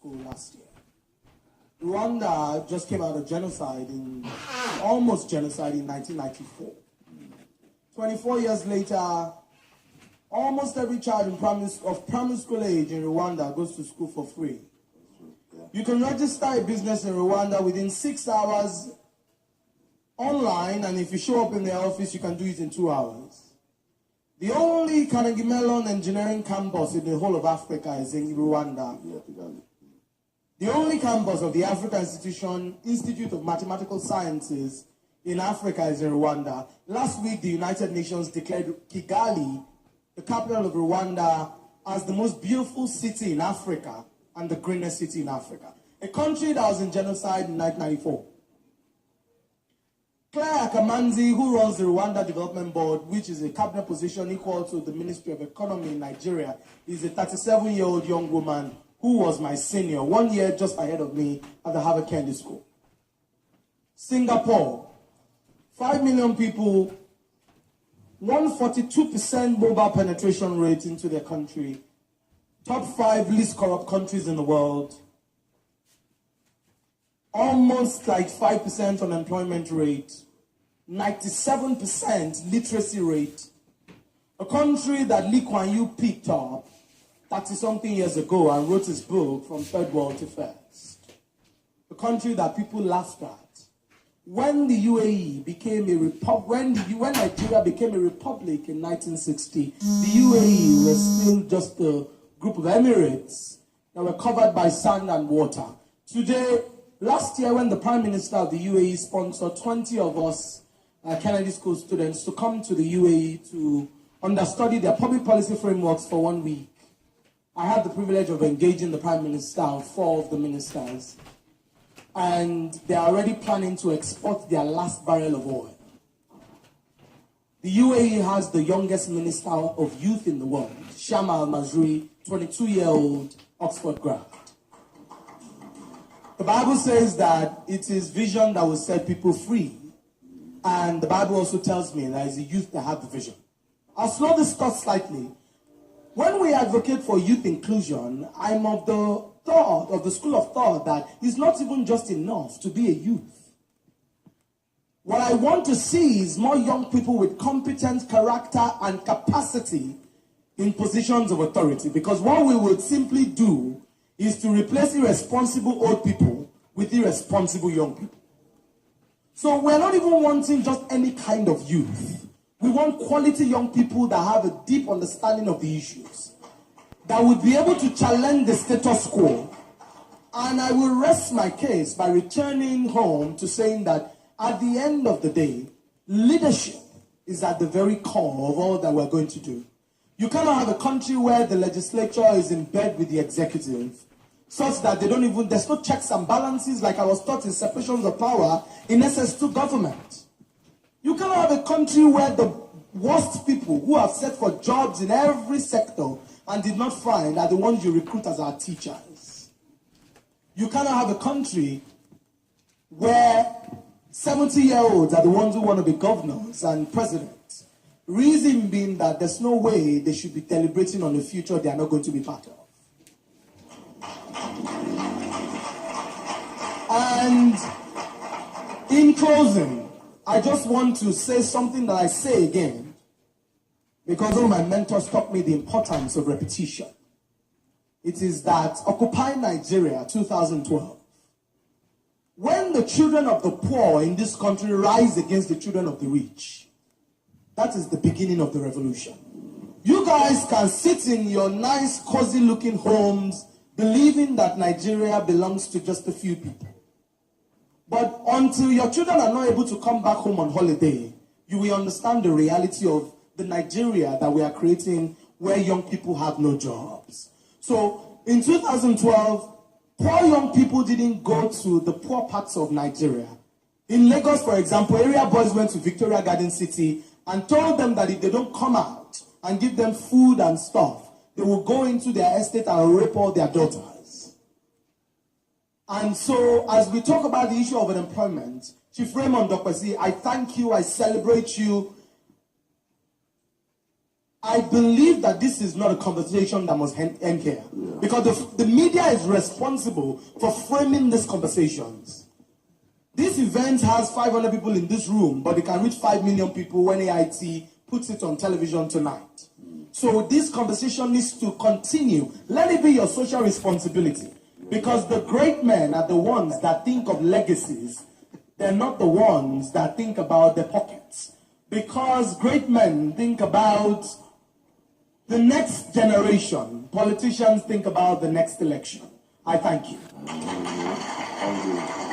school last year. Rwanda just came out of almost genocide in 1994. 24 years later, almost every child of primary school age in Rwanda goes to school for free. You can register a business in Rwanda within 6 hours online, and if you show up in the office, you can do it in 2 hours. The only Carnegie Mellon engineering campus in the whole of Africa is in Rwanda. The only campus of the African Institute of Mathematical Sciences in Africa is in Rwanda. Last week, the United Nations declared Kigali, the capital of Rwanda, as the most beautiful city in Africa and the greenest city in Africa. A country that was in genocide in 1994. Claire Akamanzi, who runs the Rwanda Development Board, which is a cabinet position equal to the Ministry of Economy in Nigeria, is a 37-year-old young woman who was my senior, 1 year just ahead of me at the Harvard Kennedy School. Singapore, 5 million people, 142% mobile penetration rate into their country, top 5 least corrupt countries in the world, almost like 5% unemployment rate, 97% literacy rate, a country that Lee Kuan Yew picked up 30-something years ago and wrote his book From Third World to First, a country that people laughed at. When the UAE became a republic, when Nigeria became a republic in 1960, the UAE was still just a group of emirates that were covered by sand and water. Today, last year when the Prime Minister of the UAE sponsored 20 of us Kennedy School students to come to the UAE to understudy their public policy frameworks for 1 week, I had the privilege of engaging the Prime Minister and 4 of the ministers. And they are already planning to export their last barrel of oil. The UAE has the youngest minister of youth in the world, Shama Al-Mazrui, 22-year-old Oxford grad. The Bible says that it is vision that will set people free. And the Bible also tells me that it's the youth that have the vision. I'll slow this thought slightly. When we advocate for youth inclusion, I'm of the school of thought that it's not even just enough to be a youth. What I want to see is more young people with competence, character, and capacity in positions of authority. Because what we would simply do is to replace irresponsible old people with irresponsible young people. So we're not even wanting just any kind of youth. We want quality young people that have a deep understanding of the issues, that would be able to challenge the status quo. And I will rest my case by returning home to saying that at the end of the day, leadership is at the very core of all that we're going to do. You cannot have a country where the legislature is in bed with the executive, such that there's no checks and balances like I was taught in separations of power in SS2 government. You cannot have a country where the worst people who have set for jobs in every sector and did not find are the ones you recruit as our teachers. You cannot have a country where 70-year-olds are the ones who want to be governors and presidents. Reason being that there's no way they should be deliberating on the future they are not going to be part of. And in closing, I just want to say something that I say again, because all my mentors taught me the importance of repetition. It is that Occupy Nigeria 2012, when the children of the poor in this country rise against the children of the rich, that is the beginning of the revolution. You guys can sit in your nice, cozy-looking homes, believing that Nigeria belongs to just a few people. But until your children are not able to come back home on holiday, you will understand the reality of the Nigeria that we are creating, where young people have no jobs. So in 2012, poor young people didn't go to the poor parts of Nigeria. In Lagos, for example, area boys went to Victoria Garden City and told them that if they don't come out and give them food and stuff, they will go into their estate and rape all their daughters. And so, as we talk about the issue of unemployment, Chief Raymond Dokpesi, I thank you, I celebrate you. I believe that this is not a conversation that must end here. Yeah. Because the media is responsible for framing these conversations. This event has 500 people in this room, but it can reach 5 million people when AIT puts it on television tonight. So this conversation needs to continue. Let it be your social responsibility. Because the great men are the ones that think of legacies. They're not the ones that think about their pockets. Because great men think about the next generation. Politicians think about the next election. I thank you. Thank you.